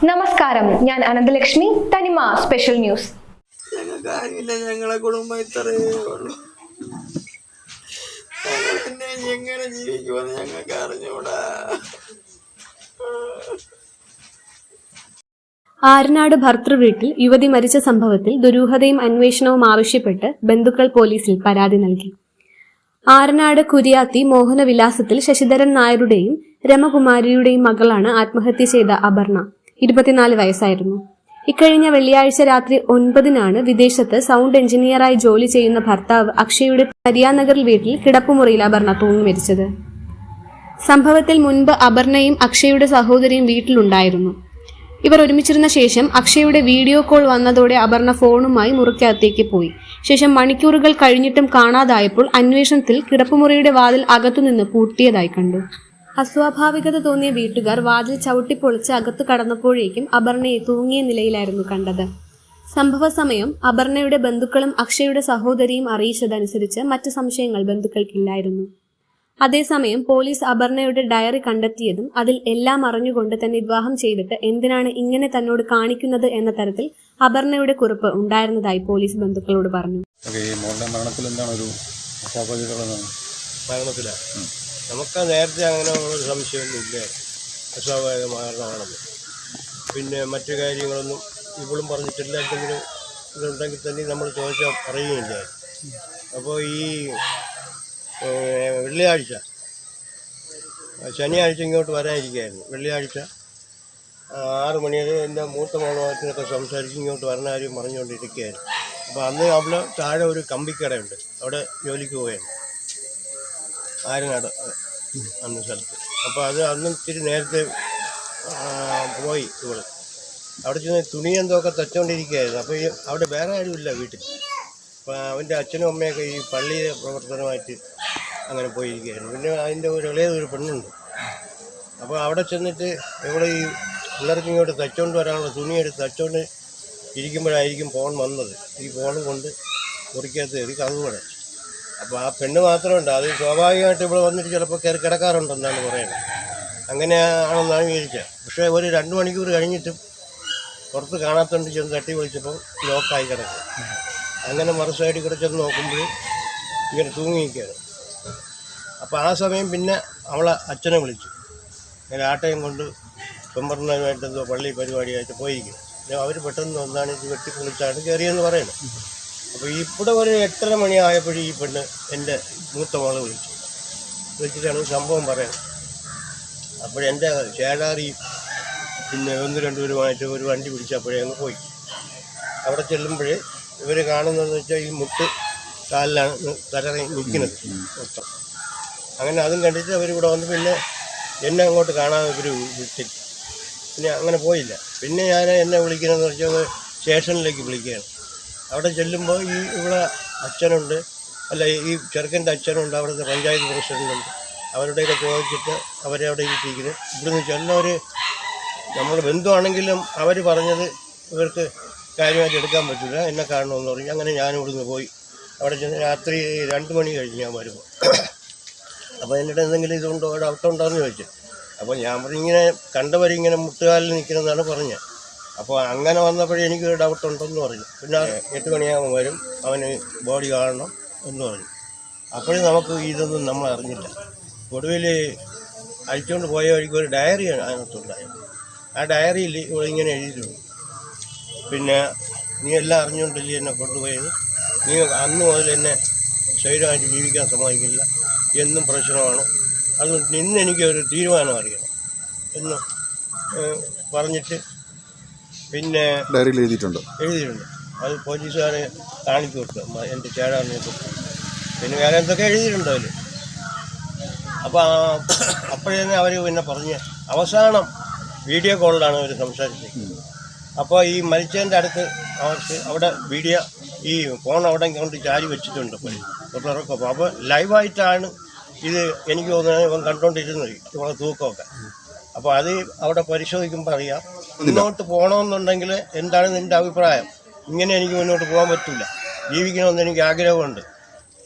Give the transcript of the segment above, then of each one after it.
നമസ്കാരം, ഞാൻ അനന്തലക്ഷ്മി, തനിമ സ്പെഷ്യൽ ന്യൂസ്. ഞങ്ങളെ കുടുംബം ഇത്രയേ ഉള്ളൂ. എങ്ങനെ ജീവിക്കുമെന്ന് ഞങ്ങൾക്ക് അറിഞ്ഞൂടാ. ആരനാട് ഭർതൃവീട്ടിൽ യുവതി മരിച്ച സംഭവത്തിൽ ദുരൂഹതയും അന്വേഷണവും ആവശ്യപ്പെട്ട് ബന്ധുക്കൾ പോലീസിൽ പരാതി നൽകി. ആരനാട് കുരിയാത്തി മോഹനവിലാസത്തിൽ ശശിധരൻ നായരുടെയും രമകുമാരിയുടെയും മകളാണ് ആത്മഹത്യ ചെയ്ത അപർണ. 24 വയസ്സായിരുന്നു. ഇക്കഴിഞ്ഞ വെള്ളിയാഴ്ച രാത്രി 9-നാണ് വിദേശത്ത് സൗണ്ട് എഞ്ചിനീയറായി ജോലി ചെയ്യുന്ന ഭർത്താവ് അക്ഷയുടെ പരിയാനഗറിൽ വീട്ടിൽ കിടപ്പുമുറിയിൽ അപർണ തൂങ്ങി മരിച്ചത്. സംഭവത്തിൽ മുൻപ് അപർണയും അക്ഷയുടെ സഹോദരിയും വീട്ടിലുണ്ടായിരുന്നു. ഇവർ ഒരുമിച്ചിരുന്ന ശേഷം അക്ഷയുടെ വീഡിയോ കോൾ വന്നതോടെ അപർണ ഫോണുമായി മുറിക്കകത്തേക്ക് പോയി. ശേഷം മണിക്കൂറുകൾ കഴിഞ്ഞിട്ടും കാണാതായപ്പോൾ അന്വേഷണത്തിൽ കിടപ്പുമുറിയുടെ വാതിൽ അകത്തുനിന്ന് പൂട്ടിയതായി കണ്ടു. അസ്വാഭാവികത തോന്നിയ വീട്ടുകാർ വാതിൽ ചവിട്ടിപ്പൊളിച്ച് അകത്തു കടന്നപ്പോഴേക്കും അപർണയെ തൂങ്ങിയ നിലയിലായിരുന്നു കണ്ടത്. സംഭവ സമയം അപർണയുടെ ബന്ധുക്കളും അക്ഷയുടെ സഹോദരിയും അറിയിച്ചതനുസരിച്ച് മറ്റ് സംശയങ്ങൾ ബന്ധുക്കൾക്കില്ലായിരുന്നു. അതേസമയം പോലീസ് അപർണയുടെ ഡയറി കണ്ടെത്തിയതും അതിൽ എല്ലാം അറിഞ്ഞുകൊണ്ട് തന്നെ വിവാഹം ചെയ്തിട്ട് എന്തിനാണ് ഇങ്ങനെ തന്നോട് കാണിക്കുന്നത് എന്ന തരത്തിൽ അപർണയുടെ കുറിപ്പ് ഉണ്ടായിരുന്നതായി പോലീസ് ബന്ധുക്കളോട് പറഞ്ഞു. നമുക്ക് നേരത്തെ അങ്ങനെ ഒരു സംശയമൊന്നും ഇല്ല, അസ്വാഭാവിക മരണമാണെന്ന്. പിന്നെ മറ്റു കാര്യങ്ങളൊന്നും ഇപ്പോഴും പറഞ്ഞിട്ടില്ല. എന്തെങ്കിലും ഇതുണ്ടെങ്കിൽ തന്നെ നമ്മൾ ചോദിച്ചാൽ പറയുകയില്ല. അപ്പോൾ ഈ വെള്ളിയാഴ്ച ശനിയാഴ്ച ഇങ്ങോട്ട് വരാനിരിക്കുകയായിരുന്നു. വെള്ളിയാഴ്ച 6 മണി വരെ എൻ്റെ മൂത്ത മോളുമായിട്ടൊക്കെ സംസാരിച്ച് ഇങ്ങോട്ട് വരണ കാര്യം പറഞ്ഞുകൊണ്ടിരിക്കുകയായിരുന്നു. അപ്പോൾ അന്ന് അവിടെ താഴെ ഒരു കമ്പിക്കടയുണ്ട്, അവിടെ ജോലിക്ക് പോവുകയാണ് ആരനാട് അന്ന് സ്ഥലത്ത്. അപ്പോൾ അത് അന്നും ഇത്തിരി നേരത്തെ പോയി. ഇവള് അവിടെ ചെന്ന് തുണി എന്തൊക്കെ തച്ചുകൊണ്ടിരിക്കുകയായിരുന്നു. അപ്പോൾ അവിടെ വേറെ ആരുമില്ല വീട്ടിൽ. അപ്പോൾ അവൻ്റെ അച്ഛനും അമ്മയൊക്കെ ഈ പള്ളിയിലെ പ്രവർത്തനമായിട്ട് അങ്ങനെ പോയിരിക്കുകയായിരുന്നു. പിന്നെ അതിൻ്റെ ഒരു ഇളയൊരു പെണ്ണുണ്ട്. അപ്പോൾ അവിടെ ചെന്നിട്ട് ഇവിടെ ഈ പിള്ളേർക്ക് ഇങ്ങോട്ട് തച്ചുകൊണ്ട് വരാനുള്ള തുണിയെടുത്ത് തച്ചുകൊണ്ട് ഇരിക്കുമ്പോഴായിരിക്കും ഫോൺ വന്നത്. ഈ ഫോണും കൊണ്ട് മുറിക്കകത്ത് കയറി കതകൂടെ. അപ്പോൾ ആ പെണ്ണ് മാത്രമുണ്ട്. അത് സ്വാഭാവികമായിട്ട് ഇവിടെ വന്നിട്ട് ചിലപ്പോൾ കയറി കിടക്കാറുണ്ടെന്നാണ് പറയുന്നത്. അങ്ങനെയാണെന്നാണ് വിചാരിച്ചത്. പക്ഷേ ഒരു 2 മണിക്കൂർ കഴിഞ്ഞിട്ടും പുറത്ത് കാണാത്തോണ്ട് ചെന്ന് തട്ടി വിളിച്ചപ്പോൾ ലോക്കായി കിടക്കും. അങ്ങനെ മറു സൈഡിൽ കൂടെ ചെന്ന് നോക്കുമ്പോൾ ഇങ്ങനെ തൂങ്ങിയിരിക്കുകയാണ്. അപ്പോൾ ആ സമയം പിന്നെ അവളെ അച്ഛനെ വിളിച്ചു. ഇങ്ങനെ ആട്ടയും കൊണ്ട് പെമ്പറിനുമായിട്ട് എന്തോ പള്ളി പരിപാടിയായിട്ട് പോയിരിക്കും. അവർ പെട്ടെന്ന് ഒന്നാണ് ഇത് വെട്ടിപ്പൊളിച്ചാണ് കയറിയെന്ന് പറയുന്നത്. അപ്പോൾ ഇവിടെ ഒരു 8:30 മണിയായപ്പോഴും ഈ പെണ്ണ് എൻ്റെ മൂത്ത മോളെ വിളിച്ചിട്ടാണ് സംഭവം പറയുന്നത്. അപ്പോഴെൻ്റെ ചേടാറി പിന്നെ 1-2 പേരുമായിട്ട് ഒരു വണ്ടി പിടിച്ചപ്പോഴേ അങ്ങ് പോയി. അവിടെ ചെല്ലുമ്പോൾ ഇവർ കാണുന്നതെന്ന് വെച്ചാൽ ഈ മുട്ട് കാലിലാണ് തലറി നിൽക്കുന്നത് മൊത്തം. അങ്ങനെ അതും കണ്ടിട്ട് അവരിവിടെ വന്ന് പിന്നെ എന്നെ അങ്ങോട്ട് കാണാൻ ഇവർ വിട്ടി. പിന്നെ അങ്ങനെ പോയില്ല. പിന്നെ ഞാൻ എന്നെ വിളിക്കണമെന്ന് വെച്ചാൽ സ്റ്റേഷനിലേക്ക് വിളിക്കുകയാണ്. അവിടെ ചെല്ലുമ്പോൾ ഇവിടെ അച്ഛനുണ്ട്, അല്ല ഈ ചെറുക്കൻ്റെ അച്ഛനുണ്ട്, അവിടുത്തെ പഞ്ചായത്ത് പ്രസിഡൻ്റുണ്ട്. അവരുടെയൊക്കെ ചോദിച്ചിട്ട് അവരെ അവിടെ ഇരുത്തിയിരിക്കുന്നത്. ഇവിടുന്ന് ചെന്നവർ നമ്മൾ ബന്ധുവാണെങ്കിലും അവർ പറഞ്ഞത് ഇവർക്ക് കാര്യമായിട്ട് എടുക്കാൻ പറ്റില്ല, എന്നെ കാണണമെന്ന് പറഞ്ഞു. അങ്ങനെ ഞാൻ ഇവിടുന്ന് പോയി. അവിടെ ചെന്ന് രാത്രി 2 മണി കഴിഞ്ഞ് ഞാൻ വരുമ്പോൾ അപ്പോൾ എന്നിട്ട് എന്തെങ്കിലും ഇതുണ്ടോ ഡൗട്ടുണ്ടോ എന്ന് ചോദിച്ചു. അപ്പോൾ ഞാൻ പറഞ്ഞു ഇങ്ങനെ കണ്ടവരിങ്ങനെ മുട്ടുകാലിൽ നിൽക്കണമെന്നാണ് പറഞ്ഞത്. അപ്പോൾ അങ്ങനെ വന്നപ്പോഴേ എനിക്കൊരു ഡൗട്ടുണ്ടെന്ന് പറഞ്ഞു. പിന്നെ 8 മണിയാകുമ്പോൾ വരും, അവന് ബോഡി കാണണം എന്ന് പറഞ്ഞു. അപ്പോഴും നമുക്ക് ഇതൊന്നും നമ്മൾ അറിഞ്ഞില്ല. ഒടുവിൽ അഴിച്ചുകൊണ്ട് പോയ വഴിക്ക് ഒരു ഡയറി അതിനകത്തുണ്ടായിരുന്നു. ആ ഡയറിയിൽ ഇവിടെ ഇങ്ങനെ എഴുതിയിട്ടുണ്ട്, പിന്നെ നീ എല്ലാം അറിഞ്ഞുകൊണ്ടില്ലേ എന്നെ കൊണ്ടുപോയത്, നീ അന്ന് മുതൽ എന്നെ സ്വൈരമായിട്ട് ജീവിക്കാൻ സമ്മതിക്കില്ല, എന്നും പ്രശ്നമാണ്, അതുകൊണ്ട് ഇന്ന് എനിക്കൊരു തീരുമാനം അറിയണം എന്ന് പറഞ്ഞിട്ട് പിന്നെ ഡയറിയിൽ എഴുതിയിട്ടുണ്ട്. അത് പോലീസുകാരെ കാണിച്ചു കൊടുത്തു, എൻ്റെ ചേടാറിനെ കൊടുത്തു. പിന്നെ വേറെ എന്തൊക്കെ എഴുതിയിട്ടുണ്ട് അതിൽ. അപ്പോൾ അപ്പോഴേ അവർ പിന്നെ പറഞ്ഞ് അവസാനം വീഡിയോ കോളിലാണ് അവർ സംസാരിച്ചത്. അപ്പോൾ ഈ മരിച്ചതിൻ്റെ അടുത്ത് അവർക്ക് അവിടെ വീഡിയോ ഈ ഫോൺ അവിടെ കൊണ്ട് ചാരി വെച്ചിട്ടുണ്ട്. തുറക്കും അപ്പോൾ ലൈവായിട്ടാണ് ഇത് എനിക്ക് തോന്നുന്നത് ഇവൻ കണ്ടുകൊണ്ടിരുന്നത്, ഇവളെ തൂക്കമൊക്കെ. അപ്പോൾ അത് അവിടെ പരിശോധിക്കുമ്പോൾ അറിയാം. മുന്നോട്ട് പോകണമെന്നുണ്ടെങ്കിൽ എന്താണ് നിൻ്റെ അഭിപ്രായം? ഇങ്ങനെ എനിക്ക് മുന്നോട്ട് പോകാൻ പറ്റില്ല, ജീവിക്കണമെന്ന് എനിക്ക് ആഗ്രഹമുണ്ട്.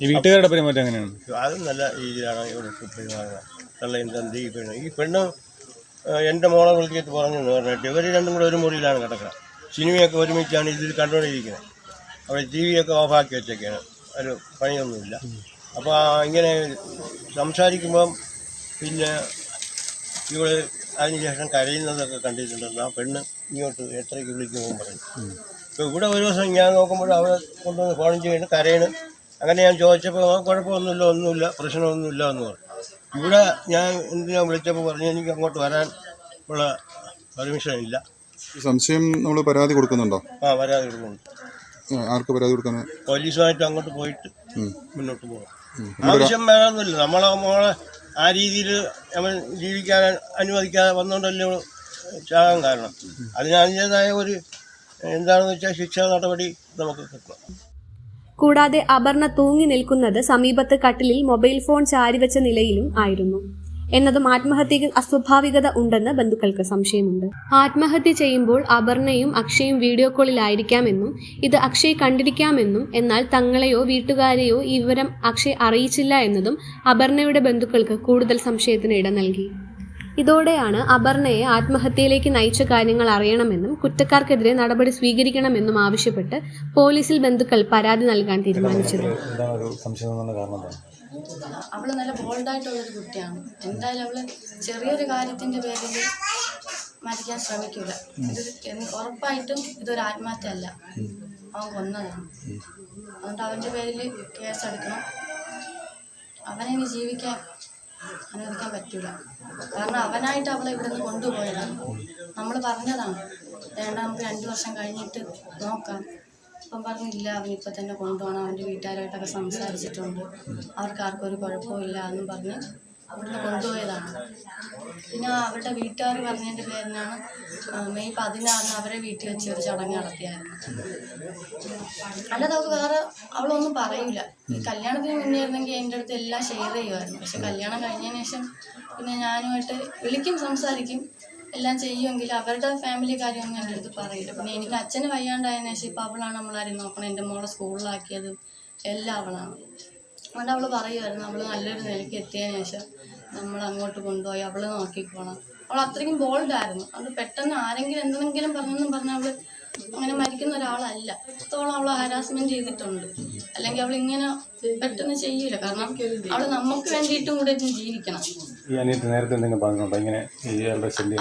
ഈ വീട്ടുകാരുടെ പെരുമാറ്റം എങ്ങനെയാണ്? അതും നല്ല രീതിയിലാണ് ഇവിടെ പെരുമാറുന്നത്. നല്ല എന്ത് ഈ പെണ്ണ് എൻ്റെ മോളെ വിളിച്ചിട്ട് പറഞ്ഞു പറഞ്ഞിട്ട് ഇവർ രണ്ടും കൂടെ ഒരു മുറിയിലാണ് കിടക്കുന്നത്. സിനിമയൊക്കെ ഒരുമിച്ചാണ് ഇതിൽ കണ്ടുകൊണ്ടിരിക്കുന്നത്. അവിടെ TV ഒക്കെ ഓഫാക്കി വെച്ചൊക്കെയാണ്, ഒരു പണിയൊന്നുമില്ല. അപ്പോൾ ഇങ്ങനെ സംസാരിക്കുമ്പം പിന്നെ ഇവൾ അതിനുശേഷം കരയുന്നതൊക്കെ കണ്ടിട്ടുണ്ടെന്ന് ആ പെണ്ണ് ഇങ്ങോട്ട് എത്രയ്ക്ക് വിളിക്കുമ്പോൾ പറഞ്ഞു. ഇപ്പോൾ ഇവിടെ ഒരു ദിവസം ഞാൻ നോക്കുമ്പോൾ അവിടെ കൊണ്ടുവന്ന് ഫോൺ ചെയ്യുന്നു, കരയണ്. അങ്ങനെ ഞാൻ ചോദിച്ചപ്പോൾ ഒന്നുമില്ല പ്രശ്നമൊന്നുമില്ല എന്ന് പറഞ്ഞു. ഇവിടെ ഞാൻ എന്തിനാ വിളിച്ചപ്പോൾ പറഞ്ഞു എനിക്ക് അങ്ങോട്ട് വരാൻ ഉള്ള പെർമിഷൻ ഇല്ല. സംശയം നമ്മൾ പരാതി കൊടുക്കുന്നുണ്ടോ? പരാതി കൊടുക്കുന്നുണ്ട്. ആർക്ക് പരാതി കൊടുക്കാൻ? പോലീസുമായിട്ട് അങ്ങോട്ട് പോയിട്ട് മുന്നോട്ട് പോകാം. ആവശ്യം വേണമെന്നില്ല. മോളെ ആ രീതിയിൽ അവൻ ജീവിക്കാൻ അനുവദിക്കാതെ വന്നുകൊണ്ടല്ലേ ചാകാൻ കാരണം. അതിനതിൻ്റെതായ ഒരു എന്താണെന്ന് വെച്ചാൽ ശിക്ഷാ നടപടി നമുക്ക് കിട്ടണം. കൂടാതെ അപർണ തൂങ്ങി നിൽക്കുന്നത് സമീപത്ത് കട്ടിലിൽ മൊബൈൽ ഫോൺ ചാരിവെച്ച നിലയിലും ആയിരുന്നു എന്നതും ആത്മഹത്യക്ക് അസ്വാഭാവികത ഉണ്ടെന്ന് ബന്ധുക്കൾക്ക് സംശയമുണ്ട്. ആത്മഹത്യ ചെയ്യുമ്പോൾ അപർണയും അക്ഷയും വീഡിയോ കോളിലായിരിക്കാമെന്നും ഇത് അക്ഷയ് കണ്ടിരിക്കാമെന്നും എന്നാൽ തങ്ങളെയോ വീട്ടുകാരെയോ ഈ വിവരം അക്ഷയ് അറിയിച്ചില്ല എന്നതും അപർണയുടെ ബന്ധുക്കൾക്ക് കൂടുതൽ സംശയത്തിന് ഇട നൽകി. ഇതോടെയാണ് അപർണയെ ആത്മഹത്യയിലേക്ക് നയിച്ച കാര്യങ്ങൾ അറിയണമെന്നും കുറ്റക്കാർക്കെതിരെ നടപടി സ്വീകരിക്കണമെന്നും ആവശ്യപ്പെട്ട് പോലീസിൽ ബന്ധുക്കൾ പരാതി നൽകാൻ തീരുമാനിച്ചത്. അവള് നല്ല ബോൾഡായിട്ടുള്ളൊരു കുട്ടിയാണ്. എന്തായാലും അവള് ചെറിയൊരു കാര്യത്തിന്റെ പേരിൽ മരിക്കാൻ ശ്രമിക്കൂല. ഇത് ഉറപ്പായിട്ടും ഇതൊരു ആത്മഹത്യ അല്ല, അവൻ കൊന്നതാണ്. അതുകൊണ്ട് അവന്റെ പേരിൽ കേസെടുക്കണം. അവനെ ഇനി ജീവിക്കാൻ അനുവദിക്കാൻ പറ്റൂല. കാരണം അവനായിട്ട് അവളെ ഇവിടെ നിന്ന് കൊണ്ടുപോയതാണ്. നമ്മൾ പറഞ്ഞതാണ് വേണ്ട നമുക്ക് 2 വർഷം കഴിഞ്ഞിട്ട് നോക്കാം. അപ്പം പറഞ്ഞില്ല, അവനിപ്പോൾ തന്നെ കൊണ്ടുപോകണം. അവൻ്റെ വീട്ടുകാരായിട്ടൊക്കെ സംസാരിച്ചിട്ടുണ്ട്, അവർക്ക് ആർക്കും ഒരു കുഴപ്പമില്ല എന്നും പറഞ്ഞ് അവിടുന്ന് കൊണ്ടുപോയതാണ്. പിന്നെ അവരുടെ വീട്ടുകാർ പറഞ്ഞതിൻ്റെ പേരിനാണ് മെയ് 16 അവരെ വീട്ടിൽ വെച്ച് ഒരു ചടങ്ങ് നടത്തിയായിരുന്നു. അല്ലാതെ അവൾക്ക് വേറെ അവളൊന്നും പറയൂല. ഈ കല്യാണത്തിന് മുന്നേ ആയിരുന്നെങ്കിൽ എൻ്റെ അടുത്ത് എല്ലാം ഷെയർ ചെയ്യുമായിരുന്നു. പക്ഷെ കല്യാണം കഴിഞ്ഞതിന് ശേഷം പിന്നെ ഞാനുമായിട്ട് വിളിക്കും, സംസാരിക്കും, എല്ലാം ചെയ്യുമെങ്കിൽ അവരുടെ ഫാമിലി കാര്യമൊന്നും എൻ്റെ അടുത്ത് പറയില്ല. പിന്നെ എനിക്ക് അച്ഛന് വയ്യാണ്ടായതിനു ശേഷം ഇപ്പം അവളാണ് നമ്മളാരും നോക്കണം. എൻ്റെ മോളെ സ്കൂളിലാക്കിയതും എല്ലാം അവളാണ്. അതുകൊണ്ട് അവൾ പറയുമായിരുന്നു അവൾ നല്ലൊരു നിലയ്ക്ക് എത്തിയതിനു ശേഷം നമ്മൾ അങ്ങോട്ട് കൊണ്ടുപോയി അവൾ നോക്കിക്കോണം. അവൾ അത്രയ്ക്കും ബോൾഡായിരുന്നു. അത് പെട്ടെന്ന് ആരെങ്കിലും എന്തെങ്കിലും പറഞ്ഞെന്നും പറഞ്ഞാൽ അവൾ അങ്ങനെ മരിക്കുന്ന ഒരാളല്ല. അത്രത്തോളം അവൾ ഹാരാസ്മെന്റ് ചെയ്തിട്ടുണ്ട്. അല്ലെങ്കിൽ അവൾ ഇങ്ങനെ പെട്ടെന്ന് ചെയ്യൂല. കാരണം അവൾ നമുക്ക് വേണ്ടിയിട്ടും കൂടെ ജീവിക്കണം.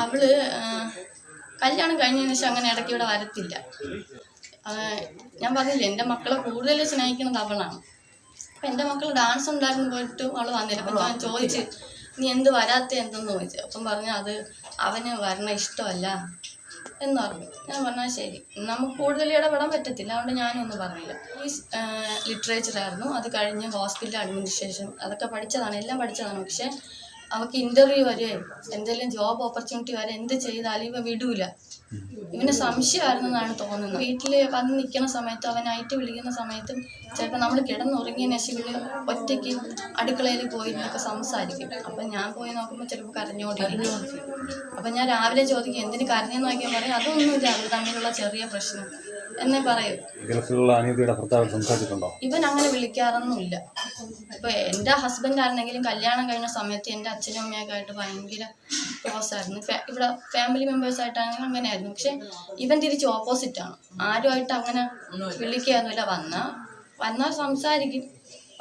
അവള് കല്യാണം കഴിഞ്ഞതിന് ശേഷം അങ്ങനെ ഇടയ്ക്ക് ഇവിടെ വരത്തില്ല. ഞാൻ പറഞ്ഞില്ലേ, എൻ്റെ മക്കളെ കൂടുതൽ സ്നേഹിക്കുന്നത് അവളാണ്. അപ്പം എൻ്റെ മക്കൾ ഡാൻസ് ഉണ്ടായിരുന്നു പോയിട്ടും അവൾ വന്നില്ല. അപ്പം ഞാൻ ചോദിച്ച് നീ എന്ത് വരാത്ത എന്തെന്ന് ചോദിച്ചു. അപ്പം പറഞ്ഞു അത് അവന് വരണ ഇഷ്ടമല്ല എന്ന് പറഞ്ഞു. ഞാൻ പറഞ്ഞാൽ ശരി, നമുക്ക് കൂടുതൽ ഇടപെടാൻ പറ്റത്തില്ല, അതുകൊണ്ട് ഞാനൊന്നും പറഞ്ഞില്ല. ഈ ലിറ്ററേച്ചറായിരുന്നു. അത് കഴിഞ്ഞ് ഹോസ്പിറ്റൽ അഡ്മിനിസ്ട്രേഷൻ അതൊക്കെ പഠിച്ചതാണ്, എല്ലാം പഠിച്ചതാണ്. പക്ഷേ അവൾക്ക് ഇൻ്റർവ്യൂ വരെ എന്തെങ്കിലും ജോബ് ഓപ്പർച്യൂണിറ്റി വരെ എന്ത് ചെയ്താലും ഇവ വിടൂല. ഇവന് സംശയമായിരുന്നെന്നാണ് തോന്നുന്നത്. വീട്ടിൽ വന്ന് നിൽക്കുന്ന സമയത്തും അവനായിട്ട് വിളിക്കുന്ന സമയത്തും ചിലപ്പോൾ നമ്മൾ കിടന്നുറങ്ങിയതിന് ശേഷം ഇവര് ഒറ്റയ്ക്ക് അടുക്കളയിൽ പോയിരുന്നൊക്കെ സംസാരിക്കും. അപ്പം ഞാൻ പോയി നോക്കുമ്പോൾ ചിലപ്പോൾ കരഞ്ഞോണ്ടിരിക്കും. അപ്പം ഞാൻ രാവിലെ ചോദിക്കും എന്തിന് കരഞ്ഞെന്ന് നോക്കിയാൽ പറയും അതൊന്നുമില്ല, അവർ തമ്മിലുള്ള ചെറിയ പ്രശ്നം എന്നേ പറയൂ. ഇവൻ അങ്ങനെ വിളിക്കാറൊന്നുമില്ല. ഇപ്പൊ എൻ്റെ ഹസ്ബൻഡ് ആയിരുന്നെങ്കിലും കല്യാണം കഴിഞ്ഞ സമയത്ത് എൻ്റെ അച്ഛനും അമ്മയൊക്കെ ആയിട്ട് ഭയങ്കര ക്ലോസ് ആയിരുന്നു. ഇവിടെ ഫാമിലി മെമ്പേഴ്സ് ആയിട്ടാണെങ്കിൽ അങ്ങനെയായിരുന്നു. പക്ഷെ ഇവൻ തിരിച്ച് ഓപ്പോസിറ്റാണ്. ആരുമായിട്ട് അങ്ങനെ വിളിക്കുകയൊന്നുമില്ല. വന്നാൽ സംസാരിക്കും,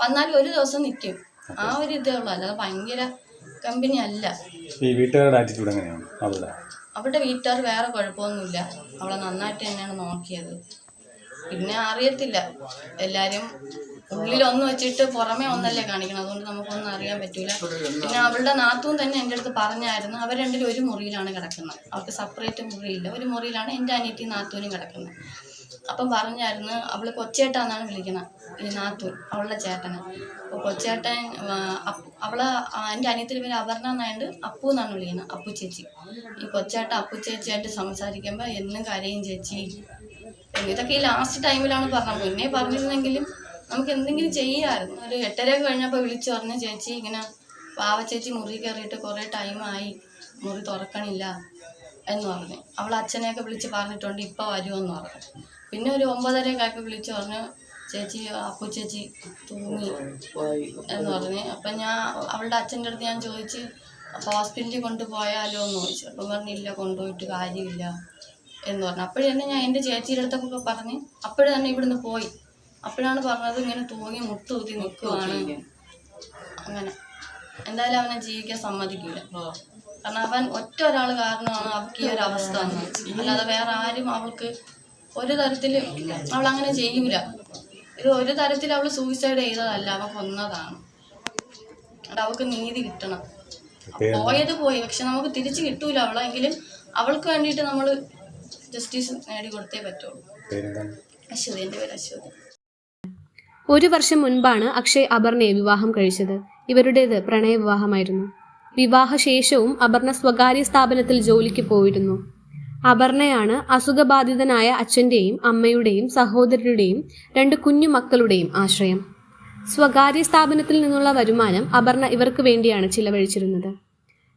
വന്നാലും ഒരു ദിവസം നിൽക്കും. ആ ഒരു ഇതേ ഉള്ളൂ, അല്ലാതെ ഭയങ്കര കമ്പനി അല്ല. അവരുടെ വീട്ടുകാർ വേറെ കുഴപ്പമൊന്നുമില്ല, അവളെ നന്നായിട്ട് തന്നെയാണ് നോക്കിയത്. പിന്നെ അറിയത്തില്ല, എല്ലാവരും ഉള്ളിലൊന്ന് വെച്ചിട്ട് പുറമേ ഒന്നല്ലേ കാണിക്കണം, അതുകൊണ്ട് നമുക്കൊന്നും അറിയാൻ പറ്റൂല. പിന്നെ അവളുടെ നാത്തൂൻ തന്നെ എൻ്റെ അടുത്ത് പറഞ്ഞായിരുന്നു, അവർ രണ്ടിലും ഒരു മുറിയിലാണ് കിടക്കുന്നത്, അവർക്ക് സെപ്പറേറ്റ് മുറിയില്ല, ഒരു മുറിയിലാണ് എൻ്റെ അനിയത്തി നാത്തൂനും കിടക്കുന്നത്. അപ്പം പറഞ്ഞായിരുന്നു അവൾ കൊച്ചേട്ടാന്നാണ് വിളിക്കണം, ഈ നാത്തൂൻ അവളുടെ ചേട്ടന്. അപ്പോൾ കൊച്ചേട്ടൻ അവളെ എൻ്റെ അനിയത്തിൻ്റെ പേര് അപർണ എന്നായണ്ട് അപ്പു എന്നാണ് വിളിക്കുന്നത്, അപ്പു ചേച്ചി. ഈ കൊച്ചേട്ടൻ അപ്പു ചേച്ചിയായിട്ട് സംസാരിക്കുമ്പോൾ എന്നും കരയും ചേച്ചി. ഇതൊക്കെ ഈ ലാസ്റ്റ് ടൈമിലാണ് പറഞ്ഞത്. മുന്നേ പറഞ്ഞിരുന്നെങ്കിലും നമുക്ക് എന്തെങ്കിലും ചെയ്യാമായിരുന്നു. ഒരു 8:30 കഴിഞ്ഞപ്പോൾ വിളിച്ചു പറഞ്ഞു ചേച്ചി ഇങ്ങനെ പാവ ചേച്ചി മുറി കയറിയിട്ട് കുറേ ടൈമായി, മുറി തുറക്കണില്ല എന്ന് പറഞ്ഞു. അവൾ അച്ഛനെയൊക്കെ വിളിച്ച് പറഞ്ഞിട്ടുണ്ട്, ഇപ്പോൾ വരുമെന്ന് പറഞ്ഞു. പിന്നെ ഒരു 9:30 വിളിച്ച് പറഞ്ഞു ചേച്ചി അപ്പു ചേച്ചി തൂങ്ങി എന്ന് പറഞ്ഞ്. അപ്പം ഞാൻ അവളുടെ അച്ഛൻ്റെ അടുത്ത് ഞാൻ ചോദിച്ച് ഹോസ്പിറ്റലിൽ കൊണ്ടുപോയാലോ എന്ന് ചോദിച്ചു. അപ്പം പറഞ്ഞില്ല, കൊണ്ടുപോയിട്ട് കാര്യമില്ല എന്ന് പറഞ്ഞു. അപ്പോഴേ തന്നെ ഞാൻ എൻ്റെ ചേച്ചിയുടെ അടുത്തൊക്കെ പറഞ്ഞ് അപ്പോഴേ തന്നെ ഇവിടുന്ന് പോയി. അപ്പോഴാണ് പറഞ്ഞത് ഇങ്ങനെ തൂങ്ങി മുട്ടുകുത്തി നിൽക്കുവാണ്. അങ്ങനെ എന്തായാലും അവനെ ജീവിക്കാൻ സമ്മതിക്കില്ല. കാരണം അവൻ ഒറ്റ ഒരാൾ കാരണമാണ് അവൾക്ക് ഈ ഒരു അവസ്ഥ വന്നത്. അല്ലാതെ വേറെ ആരും അവൾക്ക് ഒരു തരത്തിലും അവളങ്ങനെ ചെയ്യൂല. ഇത് ഒരു തരത്തിൽ അവൾ സൂയിസൈഡ് ചെയ്തതല്ല, അവൾ കൊന്നതാണ്. അവൾക്ക് നീതി കിട്ടണം. പോയത് പോയി, പക്ഷെ നമുക്ക് തിരിച്ചു കിട്ടൂല അവളെങ്കിലും അവൾക്ക് വേണ്ടിയിട്ട് നമ്മൾ ജസ്റ്റിസ് നേടിക്കൊടുത്തേ പറ്റുള്ളൂ. അശ്വതി, എൻ്റെ പേര് അശ്വതി. 1 വർഷം മുൻപാണ് അക്ഷയ് അപർണയെ വിവാഹം കഴിച്ചത്. ഇവരുടേത് പ്രണയ വിവാഹമായിരുന്നു. വിവാഹശേഷവും അപർണ സ്വകാര്യ സ്ഥാപനത്തിൽ ജോലിക്ക് പോയിരുന്നു. അപർണയാണ് അസുഖബാധിതനായ അച്ഛൻ്റെയും അമ്മയുടെയും സഹോദരരുടെയും 2 കുഞ്ഞു മക്കളുടെയും ആശ്രയം. സ്വകാര്യ സ്ഥാപനത്തിൽ നിന്നുള്ള വരുമാനം അപർണ ഇവർക്ക് വേണ്ടിയാണ് ചിലവഴിച്ചിരുന്നത്.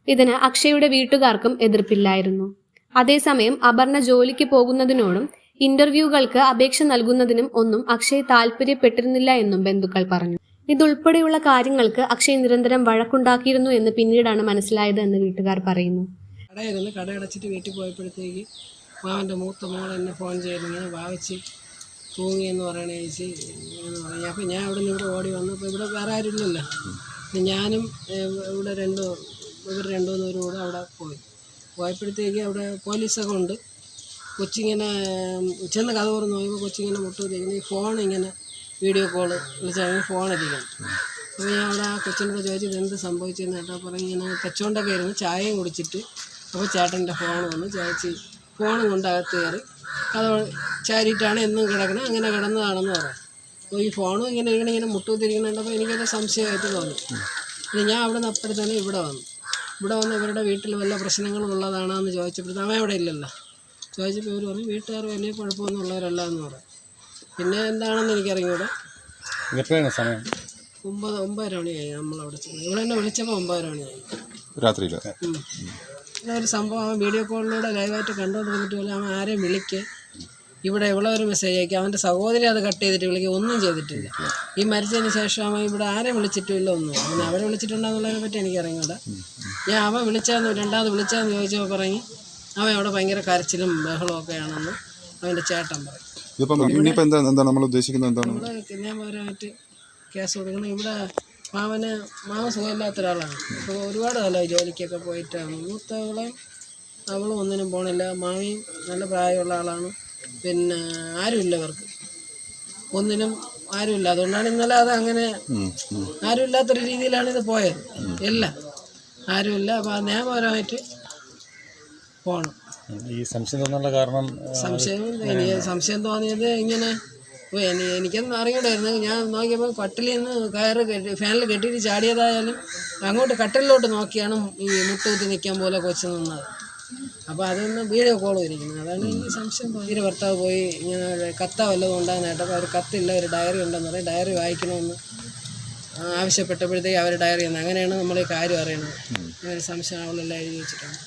ഇതിന് അക്ഷയുടെ വീട്ടുകാർക്കും എതിർപ്പില്ലായിരുന്നു. അതേസമയം അപർണ ജോലിക്ക് പോകുന്നതിനോടും ഇന്റർവ്യൂകൾക്ക് അപേക്ഷ നൽകുന്നതിനും ഒന്നും അക്ഷയ് താല്പര്യപ്പെട്ടിരുന്നില്ല എന്നും ബന്ധുക്കൾ പറഞ്ഞു. ഇതുൾപ്പെടെയുള്ള കാര്യങ്ങൾക്ക് അക്ഷയ് നിരന്തരം വഴക്കുണ്ടാക്കിയിരുന്നു എന്ന് പിന്നീടാണ് മനസ്സിലായത് എന്ന് വീട്ടുകാർ പറയുന്നു. കട അടച്ചിട്ട് വീട്ടിൽ പോയപ്പോഴത്തേക്ക് മാവൻ്റെ മൂത്ത മോൾ എന്നെ ഫോൺ ചെയ്ത് ഇങ്ങനെ ഭാവിച്ച് തൂങ്ങിയെന്ന് പറയണ ചേച്ചി എന്ന് പറഞ്ഞു. അപ്പോൾ ഞാൻ അവിടെ നിന്ന് ഇവിടെ ഓടി വന്നു. അപ്പോൾ ഇവിടെ വേറെ ആരുമില്ലല്ലോ. ഞാനും ഇവിടെ ഇവർ രണ്ടുമൂന്നൂരും കൂടെ അവിടെ പോയപ്പോഴത്തേക്ക് അവിടെ പോലീസൊക്കെ ഉണ്ട്. കൊച്ചിങ്ങനെ ചെന്ന് കഥ തുറന്ന് നോക്കുമ്പോൾ കൊച്ചിങ്ങനെ മുട്ടുകൊണ്ടിരിക്കുന്നു. ഈ ഫോണിങ്ങനെ വീഡിയോ കോള് വിളിച്ചാൽ ഫോണിരിക്കണം. അപ്പോൾ ഞാൻ അവിടെ ആ കൊച്ചിനോട് ചോദിച്ചത് എന്ത് സംഭവിച്ചെന്ന് കേട്ടാൽ പറഞ്ഞ് ഇങ്ങനെ തെച്ചോണ്ടൊക്കെ ഇരുന്ന് ചായയും കുടിച്ചിട്ട് അപ്പോൾ ചേട്ടൻ്റെ ഫോൺ വന്നു. ചേച്ചി ഫോണും കൊണ്ട് അകത്ത് കയറി കഥ ചാരിയിട്ടാണ് എന്നും കിടക്കണം, അങ്ങനെ കിടന്നതാണെന്ന് പറയാം. അപ്പോൾ ഈ ഫോണും ഇങ്ങനെ മുട്ടുകുത്തിരിക്കണുണ്ടപ്പോൾ എനിക്കത് സംശയമായിട്ട് തോന്നി. പിന്നെ ഞാൻ അവിടെ നിന്ന് അപ്പോഴത്തേനും ഇവിടെ വന്നു ഇവരുടെ വീട്ടിൽ വല്ല പ്രശ്നങ്ങളും ഉള്ളതാണോ എന്ന് ചോദിച്ചപ്പോഴത്തേക്കും അവൻ അവിടെ ഇല്ലല്ലോ. ചോദിച്ചപ്പോൾ ഇവർ പറഞ്ഞു വീട്ടുകാർ വലിയ കുഴപ്പമൊന്നും ഉള്ളവരല്ല എന്ന് പറയും. പിന്നെ എന്താണെന്ന് എനിക്കറിഞ്ഞൂടെ. സമയം 9:30 മണിയായി നമ്മളവിടെ ചെന്ന്. ഇവിടെ എന്നെ വിളിച്ചപ്പോൾ 9:30 മണിയായി രാത്രിയിൽ. പിന്നെ ഒരു സംഭവം അവൻ വീഡിയോ കോളിലൂടെ ലൈവായിട്ട് കണ്ടുകൊണ്ടിരുന്നിട്ട് പോലും അവൻ ആരെയും വിളിക്കുക, ഇവിടെ ഇവിടെ ഒരു മെസ്സേജ് അയക്കുക, അവൻ്റെ സഹോദരി അത് കട്ട് ചെയ്തിട്ട് വിളിക്കുക, ഒന്നും ചെയ്തിട്ടില്ല. ഈ മരിച്ചതിന് ശേഷം അവൻ ഇവിടെ ആരെയും വിളിച്ചിട്ടില്ല ഒന്നും. പിന്നെ അവരെ വിളിച്ചിട്ടുണ്ടെന്നുള്ളതിനെ പറ്റി എനിക്കറിഞ്ഞൂടാ. ഞാൻ അവൻ രണ്ടാമത് വിളിച്ചാന്ന് ചോദിച്ചപ്പോൾ പറഞ്ഞ് അവൻ അവിടെ ഭയങ്കര കരച്ചിലും ബഹളവും ഒക്കെയാണെന്ന് അവൻ്റെ ചേട്ടൻ പറയും. ഇനിയിപ്പോൾ എന്താണ് നമ്മൾ ഉദ്ദേശിക്കുന്നത്? എന്താണ് ഇവിടെ കന്യാപരമായിട്ട് കേസ് കൊടുക്കണം. ഇവിടെ മാവൻ സുഖമില്ലാത്ത ഒരാളാണ്. ഇപ്പോൾ ഒരുപാട് കാലമായി ജോലിക്കൊക്കെ പോയിട്ടാണ്. അവളും ഒന്നിനും പോണില്ല. മാവിയും നല്ല പ്രായമുള്ള ആളാണ്. പിന്നെ ആരുമില്ല അവർക്ക്, ഒന്നിനും ആരുമില്ല. അതുകൊണ്ടാണ് ഇന്നലെ അത് അങ്ങനെ ആരുമില്ലാത്തൊരു രീതിയിലാണ് ഇത് പോയത്. എല്ലാം ആരുമില്ല. അപ്പോൾ നിയമപരമായിട്ട് പോകണം. ഈ സംശയം തോന്നാനുള്ള കാരണം സംശയം തോന്നിയത് ഇങ്ങനെ എനിക്കൊന്നും അറിയണ്ടായിരുന്നു. ഞാൻ നോക്കിയപ്പോൾ കട്ടിലിൽ നിന്ന് കയറ് ഫാനിൽ കെട്ടിയിട്ട് ചാടിയതായാലും അങ്ങോട്ട് കട്ടിലിലോട്ട് നോക്കിയാണ് ഈ മുട്ടുകുത്തി നിൽക്കാൻ പോലെ കൊച്ചു നിന്നത്. അപ്പോൾ അതൊന്ന് വീഡിയോ കോൾ ഇരിക്കുന്നത്. അതാണ് ഈ സംശയം. ഇതിന് ഭർത്താവ് പോയി ഇങ്ങനെ കത്ത വല്ലതും ഉണ്ടാകുന്ന കേട്ടപ്പോൾ അവർ കത്തില്ല, ഒരു ഡയറി ഉണ്ടെന്ന് പറയും. ഡയറി വായിക്കണമെന്ന് ആവശ്യപ്പെട്ടപ്പോഴത്തേക്ക് അവർ ഡയറി എന്ന്. അങ്ങനെയാണ് നമ്മൾ ഈ കാര്യം അറിയണത്. ഒരു സംശയം അവളെല്ലാം എഴുതി വെച്ചിട്ടുണ്ട്.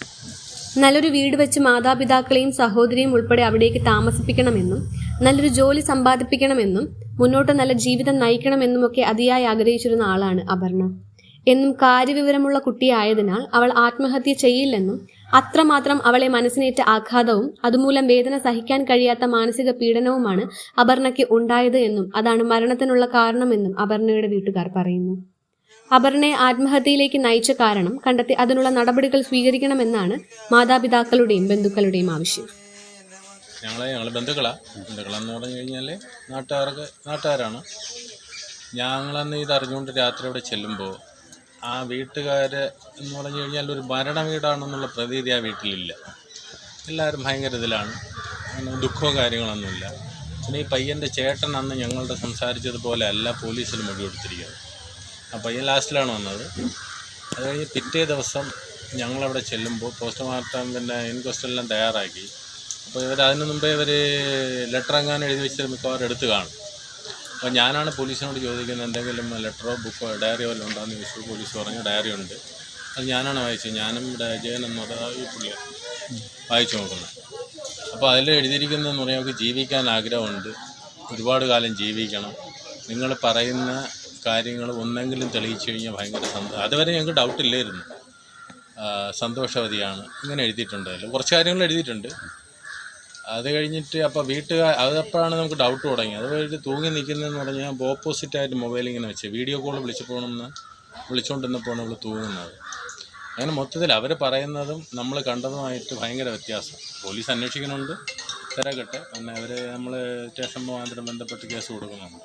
നല്ലൊരു വീട് വെച്ച് മാതാപിതാക്കളെയും സഹോദരിയും ഉൾപ്പെടെ അവിടേക്ക് താമസിപ്പിക്കണമെന്നും നല്ലൊരു ജോലി സമ്പാദിപ്പിക്കണമെന്നും മുന്നോട്ട് നല്ല ജീവിതം നയിക്കണമെന്നുമൊക്കെ അതിയായി ആഗ്രഹിച്ചിരുന്ന ആളാണ് അപർണ. എന്നും കാര്യവിവരമുള്ള കുട്ടിയായതിനാൽ അവൾ ആത്മഹത്യ ചെയ്യില്ലെന്നും അത്രമാത്രം അവളെ മനസ്സിനേറ്റ ആഘാതവും അതുമൂലം വേദന സഹിക്കാൻ കഴിയാത്ത മാനസിക പീഡനവുമാണ് അപർണയ്ക്ക് ഉണ്ടായത് എന്നും അതാണ് മരണത്തിനുള്ള കാരണമെന്നും അപർണയുടെ വീട്ടുകാർ പറയുന്നു. അപർണയെ ആത്മഹത്യയിലേക്ക് നയിച്ച കാരണം കണ്ടെത്തി അതിനുള്ള നടപടികൾ സ്വീകരിക്കണമെന്നാണ് മാതാപിതാക്കളുടെയും ബന്ധുക്കളുടെയും ആവശ്യം. ഞങ്ങൾ ബന്ധുക്കളെന്ന് പറഞ്ഞു കഴിഞ്ഞാൽ നാട്ടുകാരാണ്. ഞങ്ങളന്ന് ഇത് അറിഞ്ഞുകൊണ്ട് രാത്രി അവിടെ ചെല്ലുമ്പോൾ ആ വീട്ടുകാർ എന്ന് പറഞ്ഞു കഴിഞ്ഞാൽ ഒരു മരണ വീടാണെന്നുള്ള പ്രതീതി ആ വീട്ടിലില്ല. എല്ലാവരും ഭയങ്കര ഇതിലാണ്, ദുഃഖവും കാര്യങ്ങളൊന്നുമില്ല. പിന്നെ ഈ പയ്യൻ്റെ ചേട്ടൻ അന്ന് ഞങ്ങളുടെ സംസാരിച്ചതുപോലെ അല്ല പോലീസിൽ മൊഴി കൊടുത്തിരിക്കുന്നത്. ആ പയ്യൻ ലാസ്റ്റിലാണ് വന്നത്. അത് കഴിഞ്ഞ് പിറ്റേ ദിവസം ഞങ്ങളവിടെ ചെല്ലുമ്പോൾ പോസ്റ്റ്മോർട്ടം പിന്നെ ഇൻക്വസ്റ്റ് എല്ലാം തയ്യാറാക്കി. അപ്പോൾ അതിന് മുമ്പേ ലെറ്റർ എങ്ങാനും എഴുതി വെച്ചിട്ട് മിക്കവാറും എടുത്ത് കാണും. അപ്പോൾ ഞാനാണ് പോലീസിനോട് ചോദിക്കുന്നത് എന്തെങ്കിലും ലെറ്ററോ ബുക്കോ ഡയറിയോ വല്ലതും ഉണ്ടാകുന്ന ചോദിച്ചു. പോലീസ് പറഞ്ഞു ഡയറി ഉണ്ട്. അത് ഞാനാണ് വായിച്ചത്. ഞാനും ജയൻ എന്ന് പറഞ്ഞാൽ ഈ പുള്ളി വായിച്ചു നോക്കുന്നത്. അപ്പോൾ അതിൽ എഴുതിയിരിക്കുന്നതെന്ന് പറഞ്ഞാൽ അവർക്ക് ജീവിക്കാൻ ആഗ്രഹമുണ്ട്, ഒരുപാട് കാലം ജീവിക്കണം, നിങ്ങൾ പറയുന്ന കാര്യങ്ങൾ ഒന്നെങ്കിലും തെളിയിച്ചു കഴിഞ്ഞാൽ ഭയങ്കര അതുവരെ ഞങ്ങൾക്ക് ഡൗട്ടില്ലായിരുന്നു. സന്തോഷവതിയാണ് ഇങ്ങനെ എഴുതിയിട്ടുണ്ടല്ലോ, കുറച്ച് കാര്യങ്ങൾ എഴുതിയിട്ടുണ്ട്. അത് കഴിഞ്ഞിട്ട് അപ്പോൾ അതപ്പോഴാണ് നമുക്ക് ഡൗട്ട് തുടങ്ങിയത്. അത് കഴിഞ്ഞിട്ട് തൂങ്ങി നിൽക്കുന്നതെന്ന് പറഞ്ഞാൽ ഓപ്പോസിറ്റായിട്ട് മൊബൈൽ ഇങ്ങനെ വെച്ച് വീഡിയോ കോൾ വിളിച്ചുകൊണ്ടിരുന്നപ്പോഴാണ് അവൾ തൂങ്ങുന്നത്. അങ്ങനെ മൊത്തത്തിൽ അവർ പറയുന്നതും നമ്മൾ കണ്ടതുമായിട്ട് ഭയങ്കര വ്യത്യാസം. പോലീസ് അന്വേഷിക്കുന്നുണ്ട്, തിരക്കട്ടെ. പിന്നെ അവർ നമ്മൾ സ്റ്റേഷൻ മുഖാന്തരം ബന്ധപ്പെട്ട് കേസ് കൊടുക്കുന്നുണ്ട്.